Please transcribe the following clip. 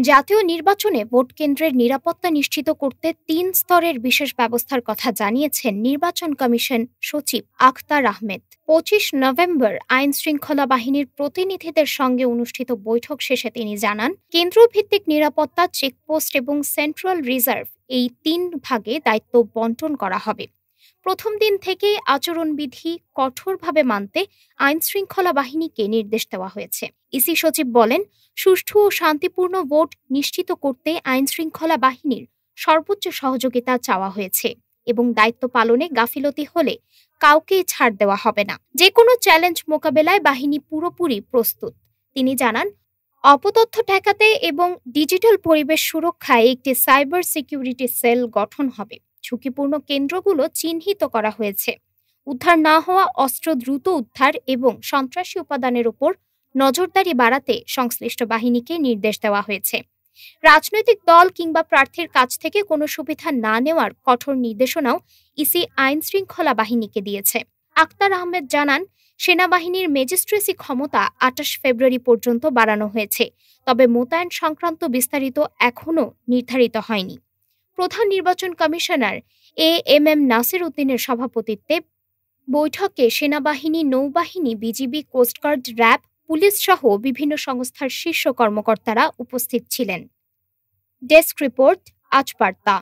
জাতীয় নির্বাচনে ভোট কেন্দ্রের নিরাপত্তা নিশ্চিত করতে ৩ স্তরের বিশেষ ব্যবস্থার কথা জানিয়েছেন নির্বাচন কমিশন সচিব আখতার আহমেদ। ২৫ নভেম্বর আইন শৃঙ্খলা বাহিনীর প্রতিনিধিদের সঙ্গে অনুষ্ঠিত বৈঠক শেষে তিনি জানান, কেন্দ্রভিত্তিক নিরাপত্তা, চেকপোস্ট এবং সেন্ট্রাল রিজার্ভ এই ৩ ভাগে দায়িত্ব বণ্টন করা হবে। প্রথম দিন থেকেই আচরণবিধি কঠোরভাবে মানতে আইনশৃঙ্খলা বাহিনীকে নির্দেশ দেওয়া হয়েছে। ইসি সচিব বলেন, সুষ্ঠু ও শান্তিপূর্ণ ভোট নিশ্চিত করতে আইনশৃঙ্খলা বাহিনীর সর্বোচ্চ সহযোগিতা চাওয়া হয়েছে এবং দায়িত্ব পালনে গাফিলতি হলে কাউকেই ছাড় দেওয়া হবে না। যে কোনো চ্যালেঞ্জ মোকাবেলায় বাহিনী পুরোপুরি প্রস্তুত। তিনি জানান, অপতথ্য ঠেকাতে এবং ডিজিটাল পরিবেশ সুরক্ষায় একটি সাইবার সিকিউরিটি সেল গঠন হবে। ঝুঁকিপূর্ণ কেন্দ্রগুলো চিহ্নিত করা হয়েছে। উদ্ধার না হওয়া অস্ত্র দ্রুত উদ্ধার এবং সন্ত্রাসী উপাদানের উপর নজরদারি বাড়াতে সংশ্লিষ্ট বাহিনীকে নির্দেশ দেওয়া হয়েছে। রাজনৈতিক দল কিংবা প্রার্থীর কাছ থেকে কোনো সুবিধা না নেওয়ার কঠোর নির্দেশনাও ইসি আইন শৃঙ্খলা বাহিনীকে দিয়েছে। আখতার আহমেদ জানান, সেনাবাহিনীর ম্যাজিস্ট্রেসি ক্ষমতা ২৮ ফেব্রুয়ারি পর্যন্ত বাড়ানো হয়েছে, তবে মোতায়েন সংক্রান্ত বিস্তারিত এখনও নির্ধারিত হয়নি। প্রধান নির্বাচন কমিশনার এএমএম নাসির উদ্দিনের সভাপতিত্বে বৈঠকে সেনাবাহিনী, নৌবাহিনী, বিজিবি, কোস্টগার্ড, র্যাব, পুলিশ সহ বিভিন্ন সংস্থার শীর্ষ কর্মকর্তারা উপস্থিত ছিলেন। ডেস্ক রিপোর্ট, আজ বার্তা।